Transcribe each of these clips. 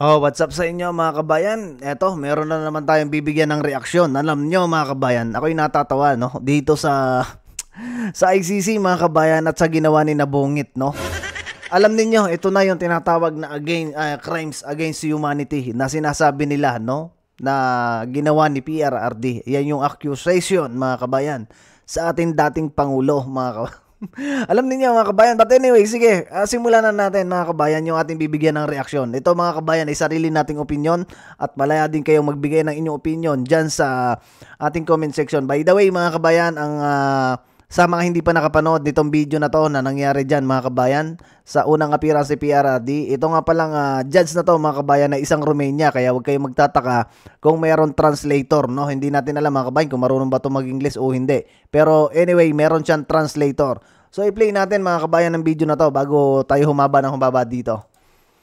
Oh, what's up sa inyo mga kabayan? Eto, meron na naman tayong bibigyan ng reaksyon. Alam nyo mga kabayan, ako'y natatawa no dito sa sa ICC mga kabayan at sa ginawa ni Nabungit no. Alam niyo, ito na yung tinatawag na crimes against humanity na sinasabi nila no na ginawa ni PRRD. Yan yung accusation mga kabayan sa ating dating pangulo mga kabayan. Alam niyo mga kabayan, but anyway, sige, simulan na natin mga kabayan yung ating bibigyan ng reaksyon. Ito mga kabayan ay sarili nating opinion at malaya din kayong magbigay ng inyong opinion dyan sa ating comment section. By the way mga kabayan, sa mga hindi pa nakapanood nitong video na to na nangyari dyan mga kabayan sa unang appearance si PRRD, ito nga palang judge na to mga kabayan na isang Romania, kaya huwag kayong magtataka kung mayroon translator, no? Hindi natin alam mga kabayan kung marunong ba ito mag-English o hindi, pero anyway meron siyang translator. So i-play natin mga kabayan ng video na to bago tayo humaba ng humaba dito.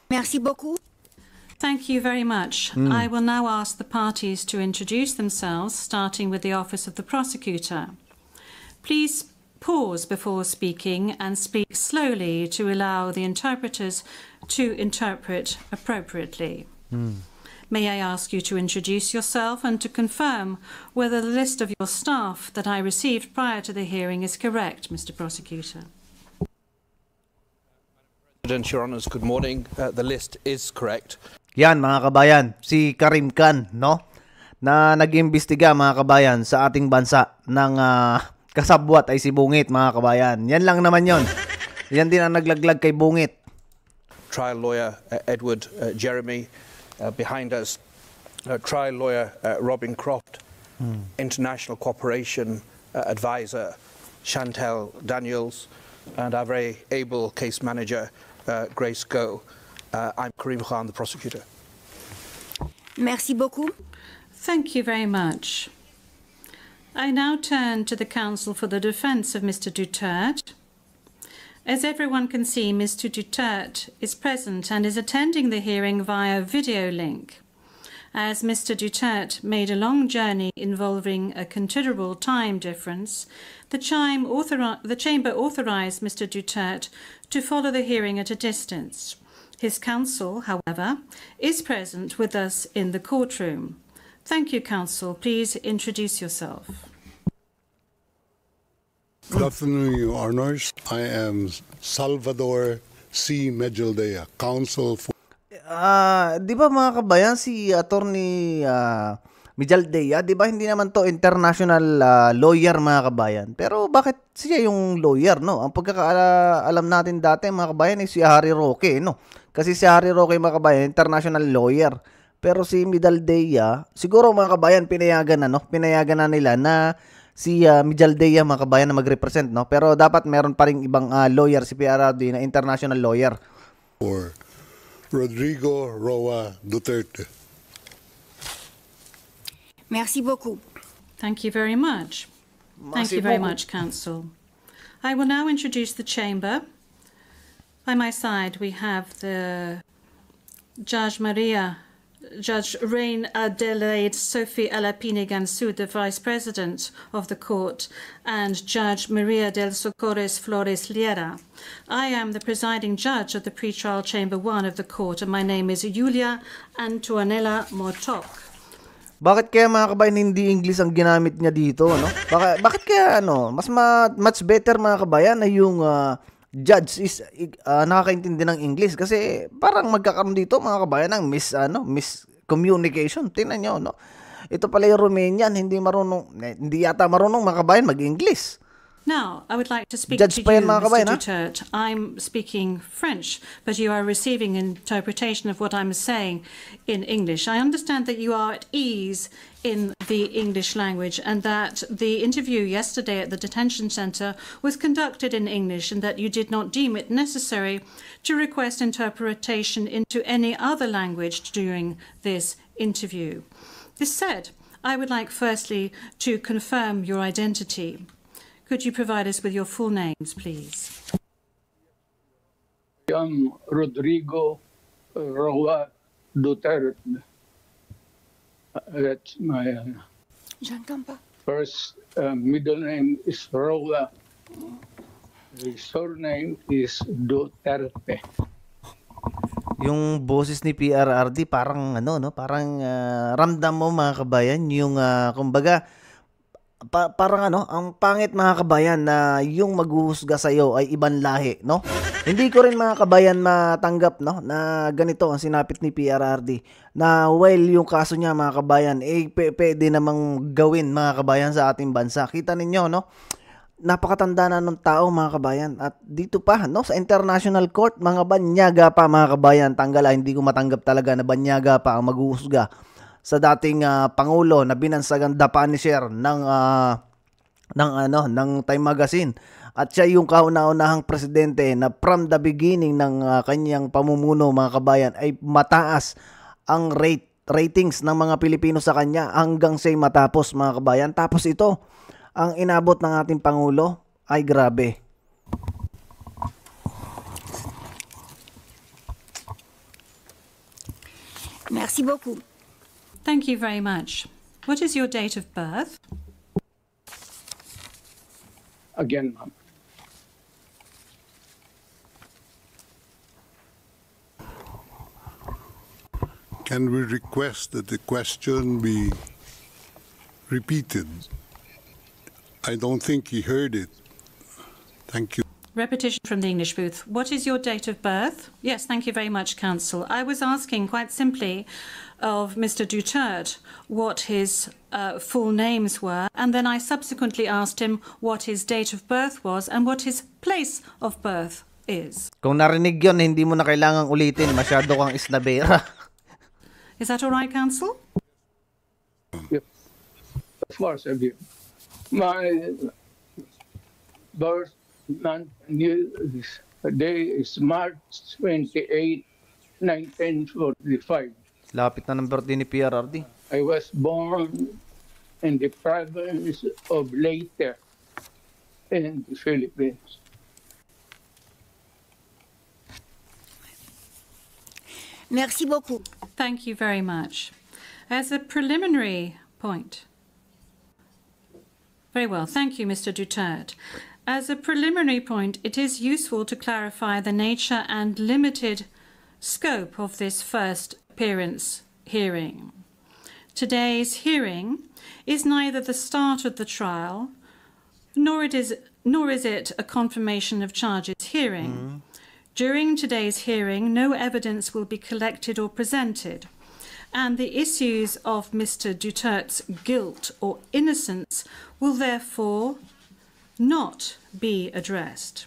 Merci beaucoup. Thank you very much. I will now ask the parties to introduce themselves, starting with the Office of the Prosecutor. Please pause before speaking and speak slowly to allow the interpreters to interpret appropriately. May I ask you to introduce yourself and to confirm whether the list of your staff that I received prior to the hearing is correct, Mr. Prosecutor? Your Honours, good morning. The list is correct. Yan mga kabayan, si Karim Khan, no? Na nag-imbestiga mga kabayan sa ating bansa ng kasabwat ay si Bungit mga kabayan. Yan lang naman yon. Yan din ang naglaglag kay Bungit. Trial lawyer Edward Jeremy. Behind us, trial lawyer Robin Croft, international cooperation advisor Chantel Daniels, and our very able case manager Grace Go. I'm Karim Khan, the prosecutor. Merci beaucoup. Thank you very much. I now turn to the counsel for the defence of Mr. Duterte. As everyone can see, Mr. Duterte is present and is attending the hearing via video link. As Mr. Duterte made a long journey involving a considerable time difference, the Chamber authorised Mr. Duterte to follow the hearing at a distance. His counsel, however, is present with us in the courtroom. Thank you, counsel. Please introduce yourself. Good afternoon, Your Honors. I am Salvador C. Medjaldea, counsel for... Di ba mga kabayan, si Attorney Medjaldea, di ba hindi naman to international lawyer mga kabayan? Pero bakit siya yung lawyer, no? Ang pagkakaalam natin dati mga kabayan ay si Harry Roque, no? Kasi si Harry Roque mga kabayan, international lawyer. Pero si Medjaldea, siguro mga kabayan, pinayagan na, no? Pinayagan na nila na si Medjaldea mga kabayan na mag-represent, no? Pero dapat meron pa ring ibang lawyer si PRRD na international lawyer. For Rodrigo Roa Duterte. Merci beaucoup. Thank you very much. Thank you very much, counsel. I will now introduce the chamber. By my side, we have the Judge Rain Adelaide Sophie Alapine Gansu, the Vice President of the Court, and Judge Maria del Socorres Flores Liera. I am the presiding judge of the pretrial chamber 1 of the court, and my name is Julia Antonella Motok. Bakit kaya mga kabayan hindi English ang ginamit niya dito, no? Bakit kaya much better mga kabayan na yung judge is nakakaintindi ng English, kasi parang magkakaroon dito mga kabayan ng miscommunication. Tingnan nyo, no? Ito pala yung Romanian, hindi yata marunong mga kabayan mag-English. Now, I would like to speak to you, Mr. Duterte. I'm speaking French, but you are receiving interpretation of what I'm saying in English. I understand that you are at ease in the English language and that the interview yesterday at the detention center was conducted in English and that you did not deem it necessary to request interpretation into any other language during this interview. This said, I would like firstly to confirm your identity. Could you provide us with your full names, please? I am Rodrigo Roa Duterte. That's my first middle name is Roa. The surname is Duterte. Yung boses ni PRRD parang ano no, parang ramdam mo mga kabayan yung kumbaga parang ano, ang pangit mga kabayan na yung maghuhusga sa iyo ay ibang lahi, no? Hindi ko rin mga kabayan matanggap no na ganito ang sinapit ni PRRD na while yung kaso niya mga kabayan pwede namang gawin mga kabayan sa ating bansa. Kita ninyo no? Napakatanda na ng tao mga kabayan at dito pa no sa international court mga banyaga pa mga kabayan hindi ko matanggap talaga na banyaga pa ang maghuhusga sa dating pangulo na binansagan the Punisher ng Time Magazine at siya yung kauna-unahang presidente na from the beginning ng kanyang pamumuno mga kabayan ay mataas ang ratings ng mga Pilipino sa kanya hanggang siya matapos mga kabayan. Tapos ito ang inabot ng ating Pangulo ay grabe. Merci beaucoup. Thank you very much. What is your date of birth? Again, ma'am. Can we request that the question be repeated? I don't think he heard it. Thank you. Repetition from the English booth. What is your date of birth? Yes, thank you very much, Counsel. I was asking quite simply of Mr. Duterte what his full names were, and then I subsequently asked him what his date of birth was and what his place of birth is. Kung narinig yun, hindi mo na kailangang ulitin. Masyado kang isnabera. Is that all right, Counsel? Yep. Of course, I do. My birth month day is March 28, 1945. Lapit na ng birthday ni PRRD. I was born in the province of Leyte in the Philippines. Merci beaucoup. Thank you very much. As a preliminary point. Very well. Thank you, Mr. Duterte. As a preliminary point, it is useful to clarify the nature and limited scope of this first appearance hearing. Today's hearing is neither the start of the trial, nor is it a confirmation of charges hearing. During today's hearing, no evidence will be collected or presented, and the issues of Mr. Duterte's guilt or innocence will therefore not be addressed.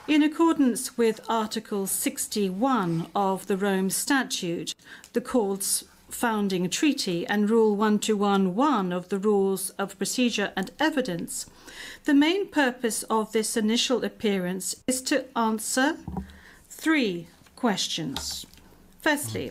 In accordance with Article 61 of the Rome Statute, the Court's founding treaty, and Rule 1211 of the Rules of Procedure and Evidence, the main purpose of this initial appearance is to answer 3 questions. Firstly,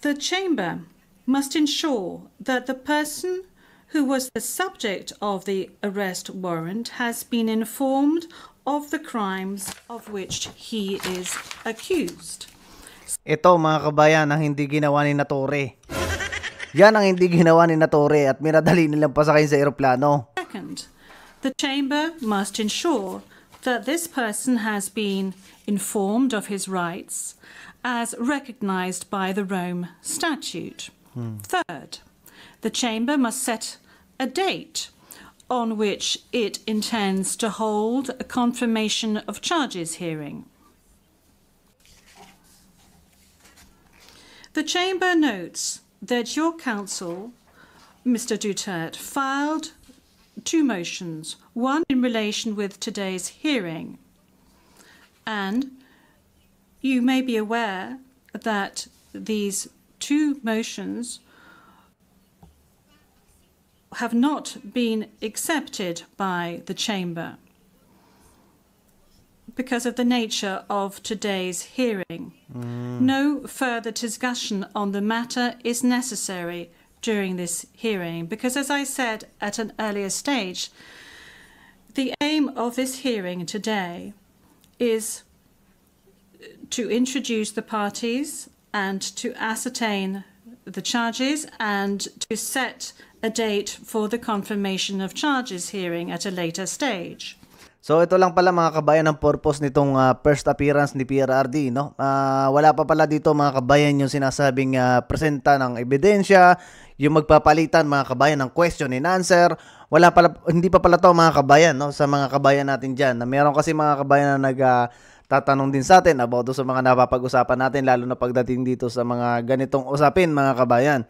the Chamber must ensure that the person who was the subject of the arrest warrant has been informed of the crimes of which he is accused. Ito mga kabayan ang hindi ginawa ni Natore. Yan ang hindi ginawa ni Natore at minadali nilang pasakay sa eroplano. Second, the Chamber must ensure that this person has been informed of his rights as recognized by the Rome Statute. Third, the Chamber must set a date on which it intends to hold a confirmation of charges hearing. The Chamber notes that your counsel, Mr. Duterte, filed 2 motions, one in relation with today's hearing, and you may be aware that these 2 motions have not been accepted by the Chamber because of the nature of today's hearing. No further discussion on the matter is necessary during this hearing because, as I said at an earlier stage, the aim of this hearing today is to introduce the parties and to ascertain the charges and to set a date for the confirmation of charges hearing at a later stage. So ito lang pala mga kabayan ang purpose nitong first appearance ni PRRD, no? Wala pa pala dito mga kabayan yung sinasabing presenta ng ebidensya, yung magpapalitan mga kabayan ng question and answer. Wala pala, hindi pa pala to mga kabayan, no? Sa mga kabayan natin diyan. Na meron kasi mga kabayan na tatanong din sa atin about sa mga napapag-usapan natin, lalo na pagdating dito sa mga ganitong usapin mga kabayan.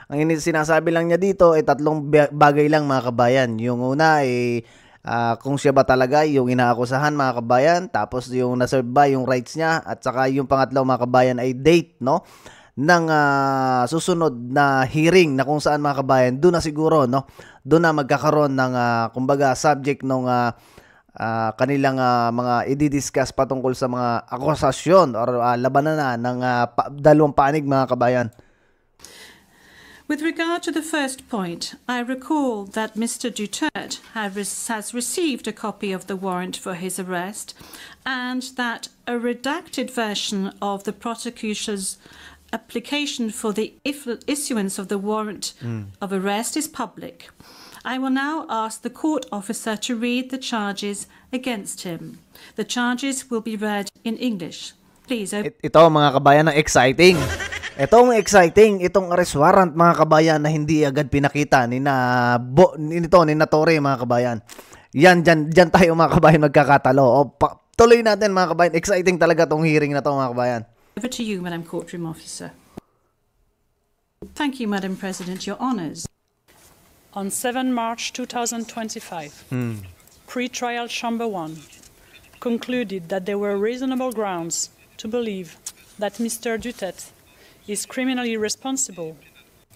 Ang sinasabi lang niya dito ay tatlong bagay lang mga kabayan. Yung una ay kung siya ba talaga yung inaakusahan mga kabayan, tapos yung naserve ba yung rights niya, at saka yung pangatlo mga kabayan ay date, no, ng susunod na hearing na kung saan mga kabayan doon na siguro, no, doon na magkakaroon ng kumbaga subject ng kanilang mga i-discuss patungkol sa mga akusasyon or labanan na ng dalawang panig mga kabayan. With regard to the first point, I recall that Mr. Duterte has received a copy of the warrant for his arrest, and that a redacted version of the prosecutor's application for the issuance of the warrant of arrest is public. I will now ask the court officer to read the charges against him. The charges will be read in English. Please. Ito mga kabayan, ang exciting. Itong exciting, itong arrest warrant mga kabayan na hindi agad pinakita ni Torre mga kabayan. Yan, dyan tayo mga kabayan magkakatalo. Tuloy natin mga kabayan, exciting talaga tong hearing na to mga kabayan. Over to you, Madam Courtroom Officer. Thank you, Madam President, your honours. On 7 March 2025, pre-trial Chamber 1 concluded that there were reasonable grounds to believe that Mr. Duterte is criminally responsible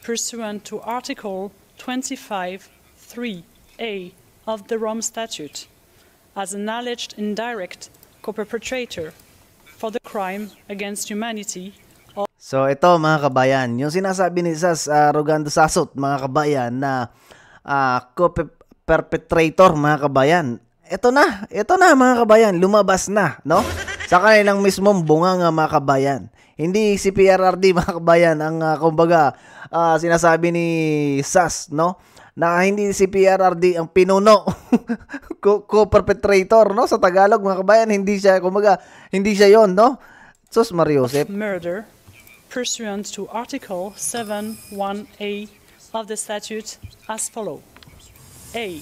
pursuant to Article 25(3)(a) of the Rome Statute as an alleged indirect co-perpetrator for the crime against humanity. So ito mga kabayan, yung sinasabi ni Sas Rogando Sasot mga kabayan na co-perpetrator mga kabayan. Ito na mga kabayan, lumabas na, no? Sa kanilang mismong bunganga mga kabayan. Hindi si PRRD mga kabayan ang kumbaga sinasabi ni Sas, no? Na hindi si PRRD ang pinuno co-perpetrator, no? Sa Tagalog mga kabayan, hindi siya kumbaga, hindi siya 'yon, no? Sus Mariosep. Murder pursuant to Article 7(1)(a) of the statute as follows. A.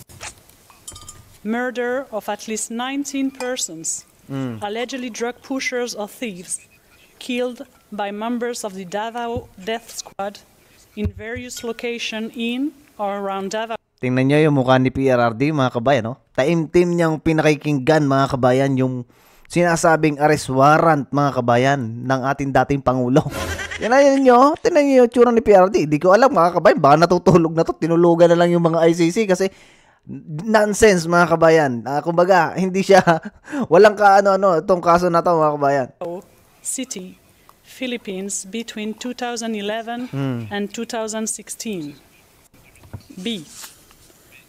Murder of at least 19 persons, allegedly drug pushers or thieves, killed by members of the Davao Death Squad in various locations in or around Davao. Tingnan niyo yung mukha ni PRRD mga kabayan, no? Taimtim niyang pinakikinggan mga kabayan yung sinasabing arrest warrant mga kabayan ng ating dating Pangulo. Tingnan niyo yung tsura ni PRRD. Di ko alam mga kabayan, baka natutulog na to, tinulugan na lang yung mga ICC kasi nonsense mga kabayan. Kumbaga, hindi siya walang kaano-ano itong kaso na to mga kabayan. City, Philippines between 2011 and 2016. B.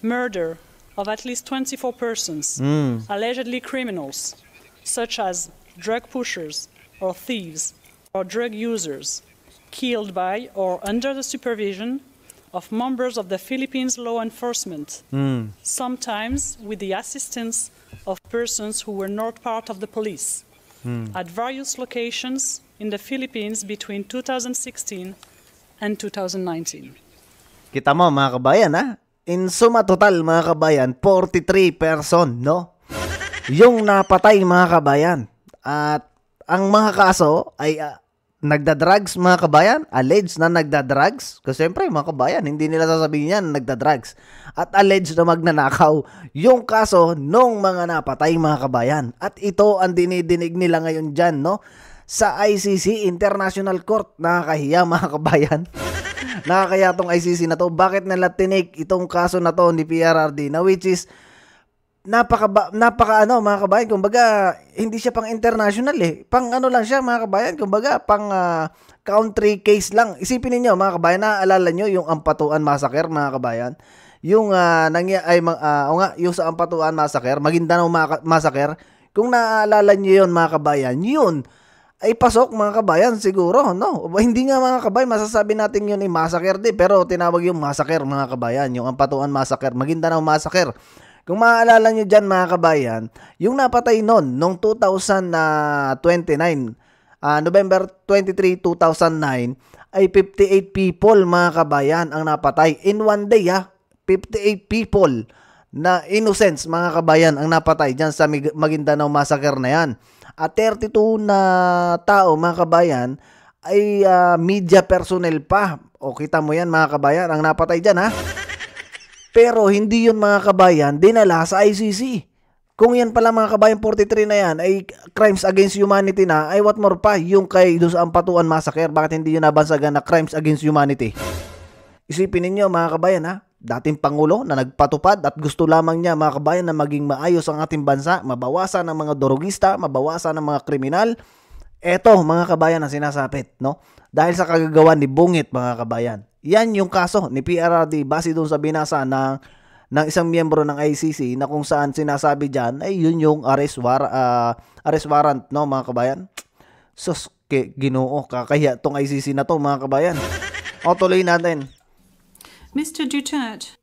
Murder of at least 24 persons, allegedly criminals, such as drug pushers or thieves or drug users, killed by or under the supervision of members of the Philippines law enforcement, sometimes with the assistance of persons who were not part of the police, at various locations in the Philippines between 2016 and 2019. Kita mo mga kabayan ha? In suma total mga kabayan, 43 person, no? Yung napatay mga kabayan. At ang mga kaso ay nagda-drugs mga kabayan, alleged na nagda-drugs. Kasi siyempre mga kabayan, hindi nila sasabihin yan nagda-drugs. At alleged na magnanakaw yung kaso nung mga napatay mga kabayan. At ito ang dinidinig nila ngayon dyan, no? Sa ICC, International Court. Nakakahiya mga kabayan. Nakakaya tong ICC na to. Bakit nila tinake itong kaso na to ni PRRD na which is napaka mga kabayan, kumbaga hindi siya pang international pang ano lang siya mga kabayan, kumbaga pang country case lang. Isipin niyo mga kabayan, naaalala niyo yung Ampatuan Massacre mga kabayan, yung yung sa Ampatuan Massacre, Maguindanao Massacre, kung naaalala niyo yon mga kabayan, yun ay pasok mga kabayan siguro, no? Hindi nga mga kabayan masasabi natin yun ay massacre pero tinawag yung massacre mga kabayan, yung Ampatuan Massacre, Maguindanao Massacre. Kung maaalala nyo dyan mga kabayan, yung napatay noong 2029, November 23, 2009, ay 58 people mga kabayan ang napatay. In one day 58 people na innocents mga kabayan ang napatay dyan sa Maguindanao massacre na yan. At 32 na tao mga kabayan ay media personnel pa. O kita mo yan mga kabayan, ang napatay dyan Pero hindi yun mga kabayan dinala sa ICC. Kung yan pala mga kabayan 43 na yan ay crimes against humanity na, ay what more pa yung kay doon sa Ampatuan massacre, bakit hindi yun nabansagan na crimes against humanity? Isipin ninyo mga kabayan dating Pangulo na nagpatupad at gusto lamang niya mga kabayan na maging maayos ang ating bansa, mabawasan ang mga dorogista, mabawasan ang mga kriminal. Eto mga kabayan ang sinasapit, no? Dahil sa kagagawan ni Bungit mga kabayan. Yan yung kaso ni PRRD base doon sa binasa ng isang miyembro ng ICC na kung saan sinasabi dyan ay yun yung arrest warrant, no mga kabayan? Sus, Ginoo, kakahiya tong ICC na to mga kabayan. O tuloy natin. Mr. Duterte,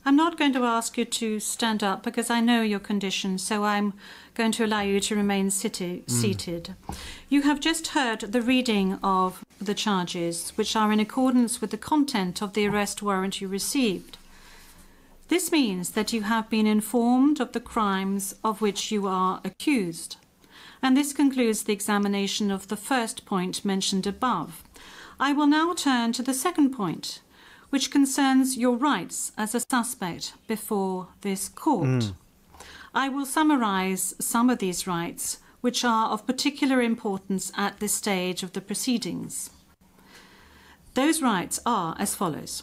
I'm not going to ask you to stand up because I know your condition, so I'm going to allow you to remain seated. You have just heard the reading of the charges, which are in accordance with the content of the arrest warrant you received. This means that you have been informed of the crimes of which you are accused. And this concludes the examination of the first point mentioned above. I will now turn to the second point, which concerns your rights as a suspect before this court. I will summarize some of these rights, which are of particular importance at this stage of the proceedings. Those rights are as follows.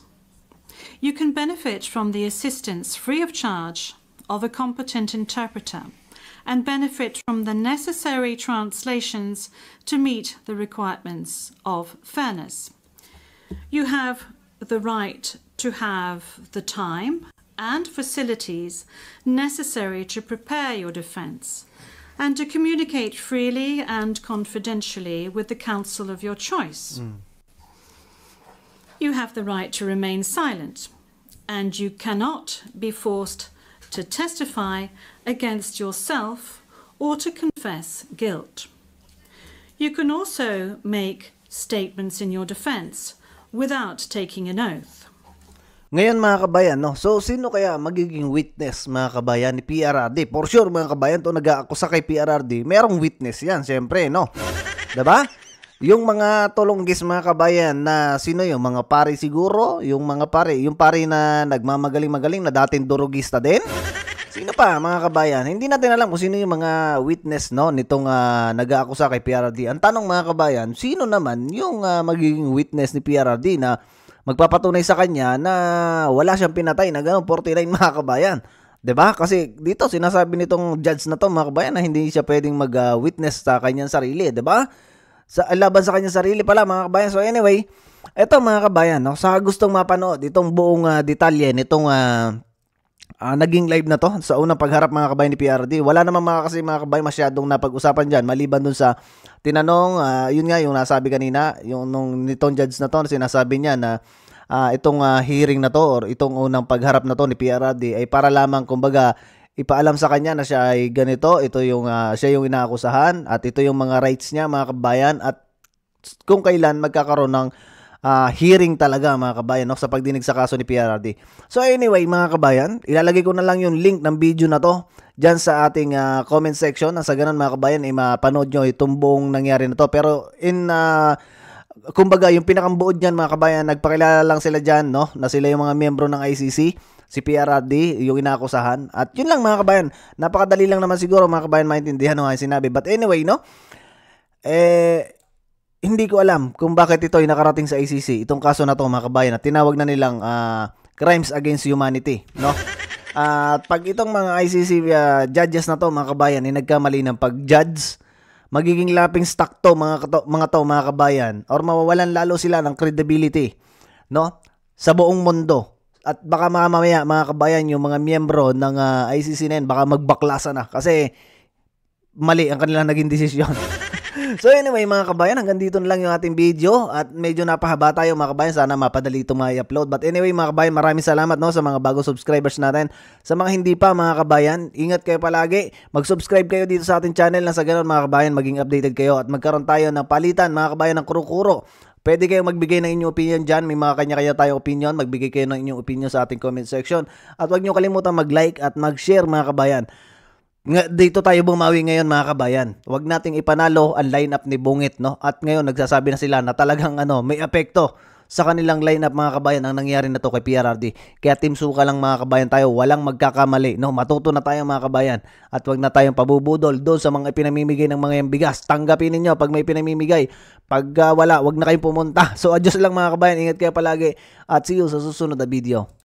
You can benefit from the assistance free of charge of a competent interpreter and benefit from the necessary translations to meet the requirements of fairness. You have the right to have the time and facilities necessary to prepare your defense and to communicate freely and confidentially with the counsel of your choice. You have the right to remain silent, and you cannot be forced to testify against yourself or to confess guilt. You can also make statements in your defense without taking an oath. Ngayon mga kabayan, no? So sino kaya magiging witness mga kabayan ni PRRD? For sure mga kabayan, to nag-aakusa kay PRRD, merong witness yan, syempre, no? Diba? Yung mga tulunggis mga kabayan na sino yung mga pare siguro, yung pare na nagmamagaling-magaling na dating durugista din. Sino pa mga kabayan? Hindi natin alam kung sino yung mga witness no nitong nag-aakusa kay PRRD. Ang tanong mga kabayan, sino naman yung magiging witness ni PRRD na magpapatunay sa kanya na wala siyang pinatay na gano'n 49 mga kabayan? 'Di ba? Kasi dito sinasabi nitong judge na to mga kabayan na hindi siya pwedeng mag-witness sa kanyang sarili, 'di ba? Laban sa kanyang sarili pala mga kabayan. So anyway, eto mga kabayan, no, sa gustong mapanood itong buong detalye nitong naging live na to sa unang pagharap mga kabayan ni PRRD. Wala naman kasi mga kabayan masyadong napag-usapan dyan maliban dun sa tinanong, yun nga yung nasabi kanina, yung nitong judge na to, sinasabi niya na itong hearing na to or itong unang pagharap na to ni PRRD ay para lamang kumbaga ipaalam sa kanya na siya ay ganito, ito yung siya yung inaakusahan at ito yung mga rights niya mga kabayan at kung kailan magkakaroon ng hearing talaga mga kabayan no, sa pagdinig sa kaso ni PRRD. So anyway mga kabayan, ilalagay ko na lang yung link ng video na to dyan sa ating comment section. Sa ganun mga kabayan ay mapanood nyo itong buong nangyari na to. Pero kumbaga yung pinakambuod dyan mga kabayan, nagpakilala lang sila dyan no, na sila yung mga miyembro ng ICC, si PRRD yung inaakusahan. At yun lang mga kabayan, napakadali lang naman siguro mga kabayan maintindihan no, yung sinabi. But anyway no, hindi ko alam kung bakit ito ay nakarating sa ICC, itong kaso na to mga kabayan, at tinawag na nilang crimes against humanity, no? At pag itong mga ICC judges na to mga kabayan ay nagkamali ng pag-judge, magiging laughing stock to mga kabayan, or mawawalan lalo sila ng credibility, no? Sa buong mundo. At baka mamaya mga kabayan yung mga miyembro ng ICC na yun, baka magbaklasa na kasi mali ang kanilang naging desisyon. So anyway mga kabayan, hanggang dito na lang yung ating video at medyo napahaba tayo mga kabayan. Sana mapadali itong ma-upload. But anyway mga kabayan, maraming salamat no sa mga bagong subscribers natin. Sa mga hindi pa mga kabayan, ingat kayo palagi. Mag-subscribe kayo dito sa ating channel na sa ganun mga kabayan, maging updated kayo at magkaroon tayo ng palitan mga kabayan ng kuro-kuro. Pwede kayong magbigay ng inyong opinion dyan. May mga kanya-kanya tayong opinion. Magbigay kayo ng inyong opinion sa ating comment section. At huwag nyo kalimutan mag-like at mag-share mga kabayan. Dito tayo bumawi ngayon mga kabayan. Huwag nating ipanalo ang lineup ni Bungit, no? At ngayon nagsasabi na sila na talagang may epekto sa kanilang lineup mga kabayan ang nangyari na to kay PRRD. Kaya team suka lang mga kabayan tayo, walang magkakamali, no? Matuto na tayo mga kabayan at wag na tayong pabubudol doon sa mga ipinamimigay ng mga bigas. Tanggapin niyo pag may pinamimigay. Pag wala, wag na kayong pumunta. So adios lang mga kabayan, ingat kayo palagi at see you sa susunod na video.